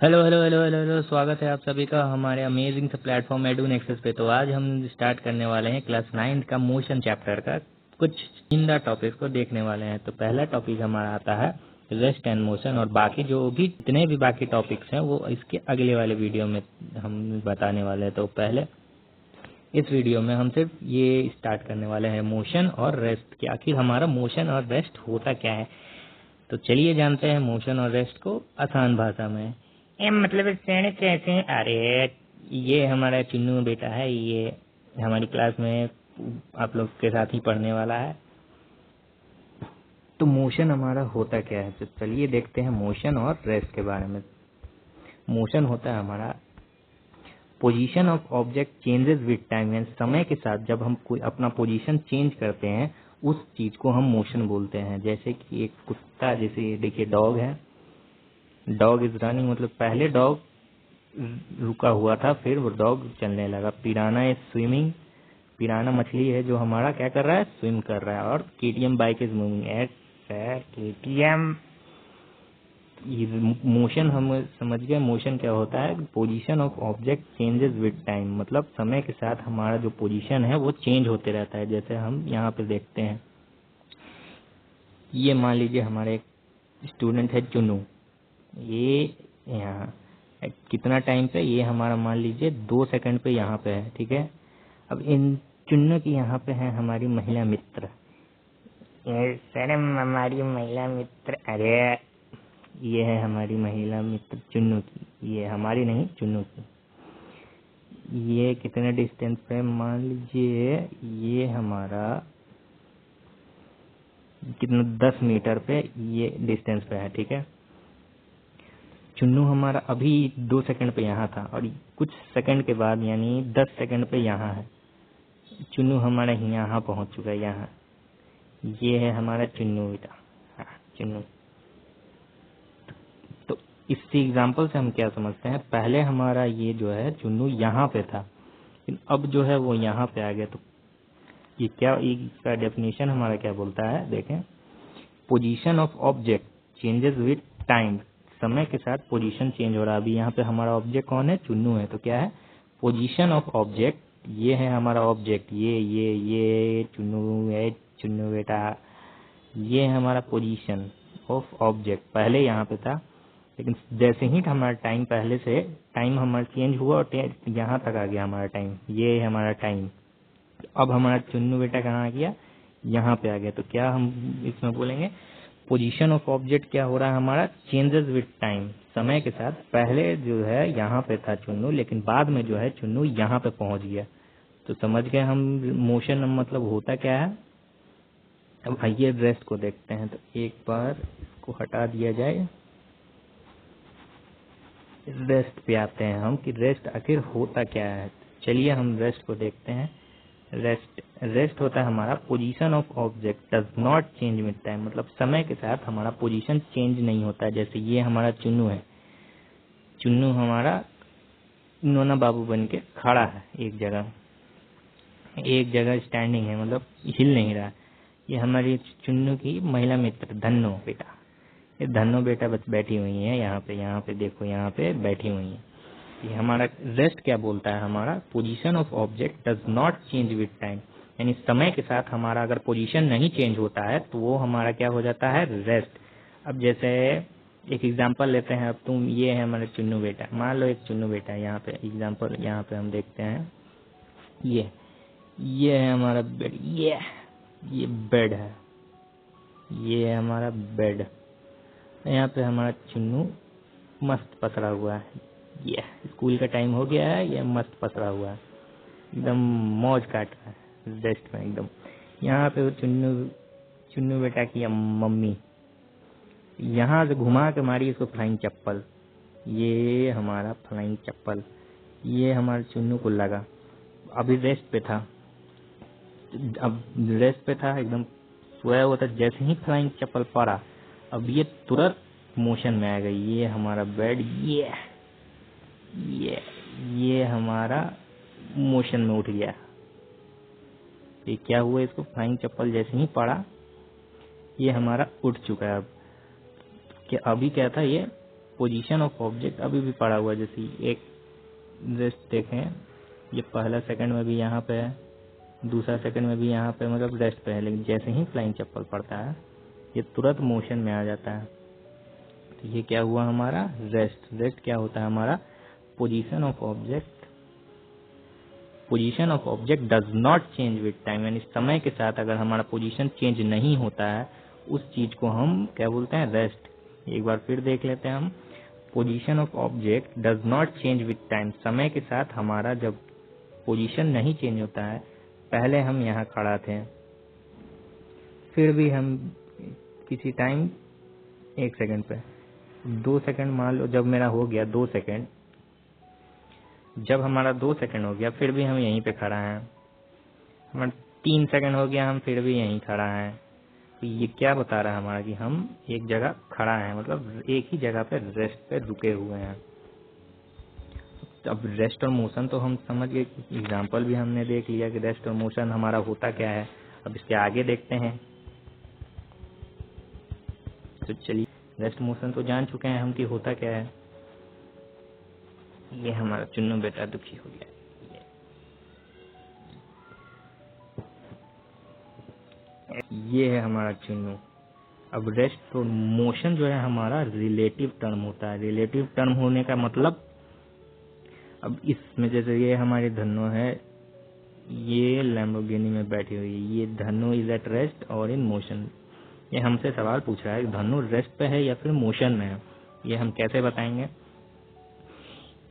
Hello hello hello hello hello, स्वागत है आप सभी का हमारे अमेजिंग से प्लेटफॉर्म एडुनेक्सेस पे। तो आज हम स्टार्ट करने वाले हैं क्लास 9 का मोशन चैप्टर का कुछ चुनिंदा टॉपिक को देखने वाले हैं। तो पहला टॉपिक हमारा आता है रेस्ट एंड मोशन, और बाकी जो भी जितने भी बाकी टॉपिक्स हैं वो इसके अगले वाले वीडियो में हम बताने वाले हैं। तो पहले इस वीडियो में हम सिर्फ ये स्टार्ट करने वाले हैं मोशन और रेस्ट कि आखिर हमारा मोशन और रेस्ट होता क्या है। तो चलिए जानते हैं मोशन और रेस्ट को आसान भाषा में। मतलब श्रेणी कैसे हैं? अरे ये हमारा चुन्नू बेटा है, ये हमारी क्लास में आप लोग के साथ ही पढ़ने वाला है। तो मोशन हमारा होता क्या है, तो चलिए देखते हैं मोशन और रेस्ट के बारे में। मोशन होता है हमारा position of object changes with time, यानी समय के साथ जब हम कोई अपना पोजीशन चेंज करते हैं उस चीज को हम मोशन बोलते हैं। जैसे कि एक कुत्ता, जैसे देखिए डॉग है, डॉग इज रनिंग, मतलब पहले डॉग रुका हुआ था फिर वो डॉग चलने लगा। पिराना इज स्विमिंग, पिराना मछली है जो हमारा क्या कर रहा है, स्विम कर रहा है। और KTM bike is moving at KTM. Motion हम समझ गए, मोशन क्या होता है, position of object changes with time, मतलब समय के साथ हमारा जो पोजीशन है वो चेंज होते रहता है। जैसे हम यहाँ पे देखते हैं, ये मान लीजिए हमारे एक स्टूडेंट है चुनू, ये यहाँ कितना टाइम पे, ये हमारा मान लीजिए 2 सेकंड पे यहाँ पे है, ठीक है। अब इन चुन्नू की यहाँ पे है हमारी महिला मित्र, ये सर हमारी महिला मित्र, अरे ये है हमारी महिला मित्र चुन्नू की, ये हमारी नहीं चुन्नू की। ये कितने डिस्टेंस पे, मान लीजिए ये हमारा कितना 10 मीटर पे ये डिस्टेंस पे है, ठीक है। चुन्नू हमारा अभी 2 सेकंड पे यहाँ था और कुछ सेकंड के बाद यानी 10 सेकंड पे यहाँ है। चुन्नू हमारा यहाँ पहुँच चुका है, यहाँ। ये है हमारा चुन्नू बेटा, हाँ चुन्नू। तो इसी एग्जाम्पल से हम क्या समझते हैं, पहले हमारा ये जो है चुन्नू यहाँ पे था, लेकिन अब जो है वो यहाँ पे आ गया। तो ये क्या, इसका डेफिनेशन हमारा क्या बोलता है, देखें। Position of object changes with time, समय के साथ पोजीशन चेंज हो रहा है। अभी यहाँ पे हमारा ऑब्जेक्ट कौन है, चुन्नू है। तो क्या है, पोजीशन ऑफ ऑब्जेक्ट, ये है हमारा ऑब्जेक्ट, ये चुन्नू है, चुन्नू बेटा। ये है हमारा पोजीशन ऑफ ऑब्जेक्ट, पहले यहाँ पे था, लेकिन जैसे ही हमारा टाइम, पहले से टाइम हमारा चेंज हुआ और यहाँ तक आ गया हमारा टाइम, ये है हमारा टाइम। अब हमारा चुन्नू बेटा कहाँ आ गया, यहाँ पे आ गया। तो क्या हम इसमें बोलेंगे, पोजीशन ऑफ ऑब्जेक्ट क्या हो रहा है हमारा, चेंजेस विद टाइम, समय के साथ। पहले जो है यहाँ पे था चुन्नू, लेकिन बाद में जो है चुन्नू यहाँ पे पहुंच गया। तो समझ गए हम मोशन मतलब होता क्या है। अब आइए रेस्ट को देखते हैं। तो एक बार इसको हटा दिया जाए, रेस्ट पे आते हैं हम कि रेस्ट आखिर होता क्या है। चलिए हम रेस्ट को देखते हैं। रेस्ट रेस्ट होता है हमारा position of object does not change with time, मतलब समय के साथ हमारा पोजीशन चेंज नहीं होता है। जैसे ये हमारा चुन्नू है, चुन्नू हमारा नोना बाबू बन के खड़ा है एक जगह, एक जगह स्टैंडिंग है, मतलब हिल नहीं रहा। ये हमारी चुन्नू की महिला मित्र धन्नो बेटा, ये धन्नो बेटा बस बैठी हुई है यहाँ पे देखो, यहाँ पे बैठी हुई है। ये हमारा रेस्ट क्या बोलता है, हमारा position of object does not change with time, यानी समय के साथ हमारा अगर पोजीशन नहीं चेंज होता है तो वो हमारा क्या हो जाता है, रेस्ट। अब जैसे एक एग्जांपल लेते हैं, अब तुम, ये है हमारा चुन्नू बेटा, मान लो एक चुन्नू बेटा है, यहाँ पे एग्जांपल, यहाँ पे हम देखते हैं, ये है हमारा बेड, ये बेड है, ये है हमारा बेड। यहाँ पे हमारा चुन्नू मस्त पसरा हुआ है, ये स्कूल का टाइम हो गया है, ये मस्त पसरा हुआ है, एकदम मौज काट रहा है रेस्ट में एकदम। यहाँ पे वो चुन्नू चुन्नू बेटा की मम्मी यहाँ से घुमा के मारी इसको फ्लाइंग चप्पल, ये हमारा फ्लाइंग चप्पल, ये हमारे चुन्नू को लगा। अभी रेस्ट पे था, अब रेस्ट पे था एकदम सोया हुआ था, जैसे ही फ्लाइंग चप्पल पड़ा अब ये तुरंत मोशन में आ गई। ये हमारा बेड, ये ये हमारा मोशन में उठ गया। ये क्या हुआ, इसको फ्लाइंग चप्पल जैसे ही पड़ा ये हमारा उठ चुका है। अब क्या, अभी क्या था, ये पोजीशन ऑफ ऑब्जेक्ट अभी भी पड़ा हुआ है। जैसे एक रेस्ट देखें, ये पहला सेकंड में भी यहाँ पे है, दूसरा सेकंड में भी यहाँ पे मतलब रेस्ट पे है, लेकिन जैसे ही फ्लाइंग चप्पल पड़ता है ये तुरंत मोशन में आ जाता है। तो ये क्या हुआ हमारा रेस्ट। रेस्ट क्या होता है हमारा position of object. Position of object does not change with time, यानी समय के साथ अगर हमारा पोजीशन चेंज नहीं होता है उस चीज को हम क्या बोलते हैं रेस्ट। एक बार फिर देख लेते हैं हम। Position of object does not change with time, समय के साथ हमारा जब पोजीशन नहीं चेंज होता है, पहले हम यहाँ खड़ा थे, फिर भी हम किसी टाइम 1 सेकंड पे 2 सेकंड मान लो, जब मेरा हो गया 2 सेकंड, जब हमारा 2 सेकंड हो गया फिर भी हम यहीं पे खड़ा हैं, हमारा 3 सेकंड हो गया हम फिर भी यहीं खड़ा हैं। तो ये क्या बता रहा है हमारा कि हम एक जगह खड़ा है, मतलब एक ही जगह पे रेस्ट पे रुके हुए हैं। अब रेस्ट और मोशन तो हम समझ गए, एग्जाम्पल भी हमने देख लिया कि रेस्ट और मोशन हमारा होता क्या है। अब इसके आगे देखते हैं। तो चलिए, रेस्ट मोशन तो जान चुके हैं हम कि होता क्या है। ये हमारा चुन्नू बेटा दुखी हो गया। ये है हमारा चुन्नू। अब रेस्ट और मोशन जो है हमारा रिलेटिव टर्म होता है। रिलेटिव टर्म होने का मतलब, अब इसमें जैसे ये हमारी धन्नो है, ये लैम्बोर्गिनी में बैठी हुई है, ये धन्नो इज एट रेस्ट और इन मोशन। ये हमसे सवाल पूछ रहा है कि धन्नो रेस्ट पे है या फिर मोशन में है, ये हम कैसे बताएंगे।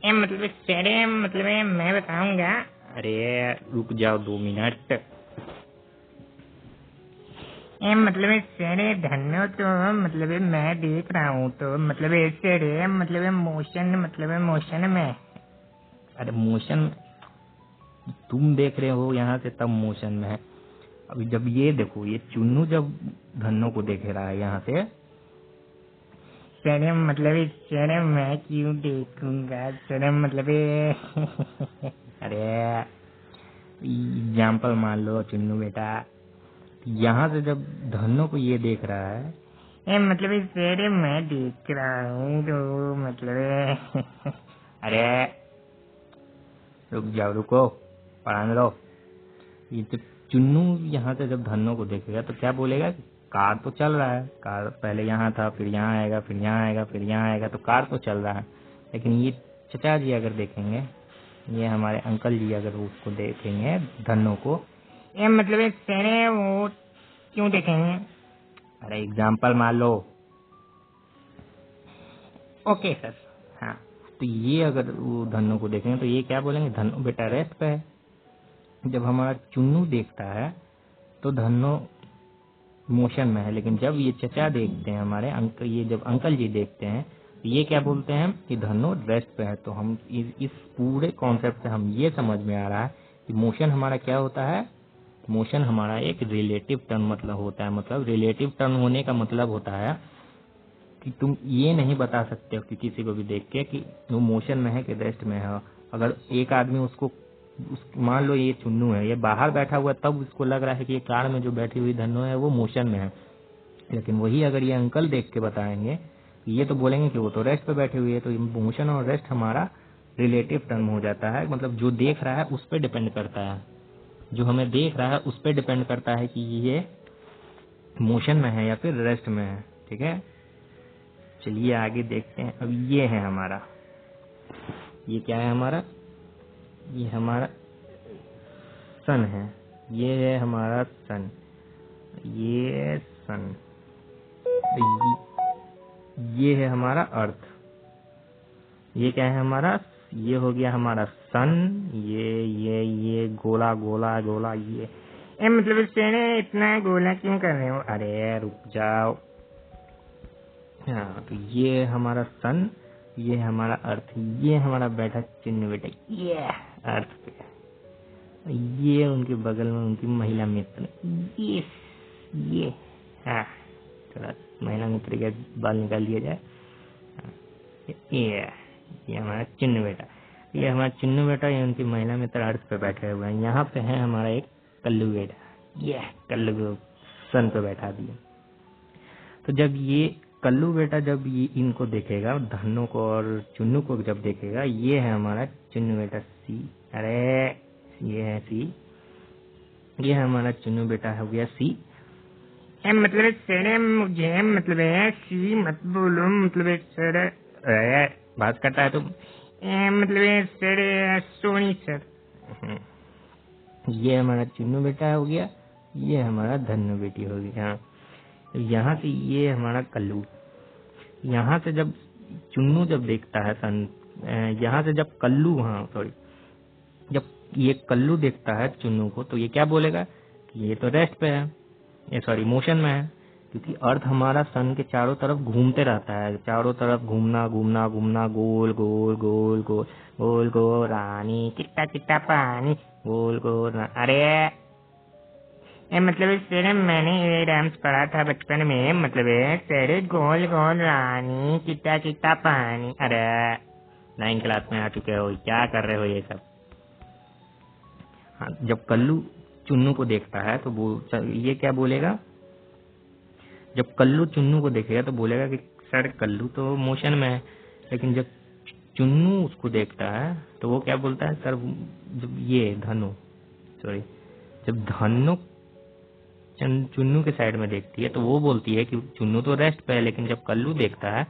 मतलब मैं बताऊंगा। अरे रुक जाओ 2 मिनट। मतलब सर धन्नो तो मतलब मैं देख रहा हूँ, तो मतलब सर मतलब मोशन में। अरे मोशन तुम देख रहे हो यहाँ से, तब मोशन में है। अभी जब ये देखो, ये चुन्नू जब धन्नो को देख रहा है यहाँ से, सर मैं क्यों देखूंगा सर अरे एग्जाम्पल मान लो चुन्नू बेटा, यहाँ से जब धन्नो को ये देख रहा है, सर मैं देख रहा हूँ तो अरे रुक जाओ, रुको, पढ़ाने लो। ये तो चुन्नू यहाँ से जब धन्नो को देखेगा तो क्या बोलेगा, कार तो चल रहा है, कार पहले यहाँ था, फिर यहाँ आएगा, फिर यहाँ आएगा, फिर यहाँ आएगा, तो कार तो चल रहा है। लेकिन ये चचा जी अगर देखेंगे, ये हमारे अंकल जी अगर उसको देखेंगे धन्नो को, सर वो क्यों देखेंगे। अरे एग्जाम्पल मान लो। Okay sir. हाँ, तो ये अगर वो धन्नो को देखेंगे तो ये क्या बोलेंगे, धन्नो बेटा रेस्ट पे है। जब हमारा चुन्नू देखता है तो धन्नो मोशन में है, लेकिन जब ये चचा देखते हैं हमारे अंकल, ये जब अंकल जी देखते हैं तो ये क्या बोलते हैं कि धन्नो रेस्ट पे है। तो हम इस पूरे कॉन्सेप्ट से हम ये समझ में आ रहा है कि मोशन हमारा क्या होता है। मोशन हमारा एक रिलेटिव टर्म मतलब होता है। मतलब रिलेटिव टर्म होने का मतलब होता है कि तुम ये नहीं बता सकते हो कि किसी को भी देख के कि वो मोशन में है कि रेस्ट में है। अगर एक आदमी उसको मान लो ये चुन्नू है, ये बाहर बैठा हुआ है, तब उसको लग रहा है कि ये कार में जो बैठी हुई धन्नो है वो मोशन में है। लेकिन वही अगर ये अंकल देख के बताएंगे, ये तो बोलेंगे कि वो तो रेस्ट पे बैठी हुई है। तो मोशन और रेस्ट हमारा रिलेटिव टर्म हो जाता है। मतलब जो देख रहा है उस पर डिपेंड करता है, जो हमें देख रहा है उस पर डिपेंड करता है कि ये मोशन में है या फिर रेस्ट में है। ठीक है, चलिए आगे देखते हैं। अब ये है हमारा, ये क्या है हमारा, ये हमारा सन है, ये है हमारा सन, ये सन, ये है हमारा अर्थ। ये क्या है हमारा, ये हो गया हमारा सन, ये गोला गोला गोला, ये इतना गोला क्यों कर रहे हो। अरे रुक जाओ। हाँ, तो ये हमारा सन, ये हमारा अर्थ, ये हमारा बैठा चिन्ह बेटा, ये अर्थ पे, ये उनके बगल में उनकी महिला मित्र, ये हाँ, थोड़ा महिला मित्र के बाल निकाल दिया जाए। ये हमारा चिन्ह बेटा, ये हमारा चिन्ह बेटा, ये उनकी महिला मित्र अर्थ पे बैठे हुए हैं। यहाँ पे है हमारा एक कल्लू बेटा, ये कल्लू सन पे बैठा दिया। तो जब ये कल्लू बेटा जब ये इनको देखेगा, धन्नो को और चुन्नू को जब देखेगा, ये है हमारा चुन्नू बेटा सी, अरे ये है सी, ये है हमारा चुन्नू बेटा हो गया सी। मतलब सर मुझे मतलब है सी मत बोलो, मतलब सर बात करता है तुम, मतलब सर सोनी सर। ये हमारा चुन्नू बेटा हो गया, ये हमारा धन्नो बेटी हो गया। तो यहाँ से ये हमारा कल्लू, यहाँ से जब चुन्नू जब देखता है यहाँ से जब कल्लू, हाँ सॉरी, जब ये कल्लू देखता है चुन्नू को तो ये क्या बोलेगा कि ये तो रेस्ट पे है, ये सॉरी मोशन में है, क्योंकि अर्थ हमारा सन के चारों तरफ घूमते रहता है, चारों तरफ घूमना घूमना घूमना, गोल गोल गोल गोल गोल गोल रानी चिट्टा चिट्टा पानी, गोल गोल अरे मतलब सर मैंने ये डांस पढ़ा था बचपन में, मतलब सर गोल गोल रानी चिट्टा चिट्टा पानी। अरे 9 क्लास में आ चुके हो, क्या कर रहे हो ये सब। हाँ, जब कल्लू चुन्नू को देखता है तो वो ये क्या बोलेगा, जब कल्लू चुन्नू को देखेगा तो बोलेगा कि सर कल्लू तो मोशन में है, लेकिन जब चुन्नू उसको देखता है तो वो क्या बोलता है, सर जब ये धनु सॉरी जब धनु चुन्नू के साइड में देखती है तो वो बोलती है कि चुन्नू तो रेस्ट पे है, लेकिन जब कल्लू देखता है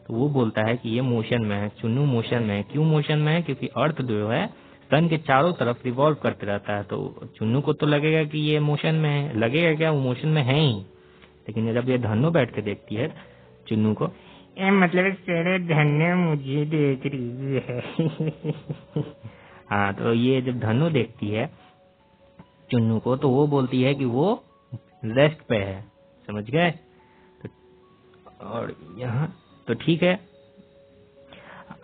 तो वो बोलता है कि ये मोशन में है, चुन्नू मोशन में है। क्यों मोशन में है, क्योंकि अर्थ जो है सन के चारों तरफ रिवॉल्व करते रहता है, तो चुन्नू को तो लगेगा कि ये मोशन में है, लगेगा क्या, वो मोशन में है ही। लेकिन जब ये धनु बैठ के देखती है चुन्नू को, मतलब सर धनु मुझे देख रही है हाँ, तो ये जब धनु देखती है चुन्नू को तो वो बोलती है कि वो रेस्ट पे है, समझ गए। तो और यहाँ तो ठीक है,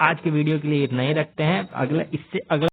आज के वीडियो के लिए इतना ही रखते हैं। इससे अगला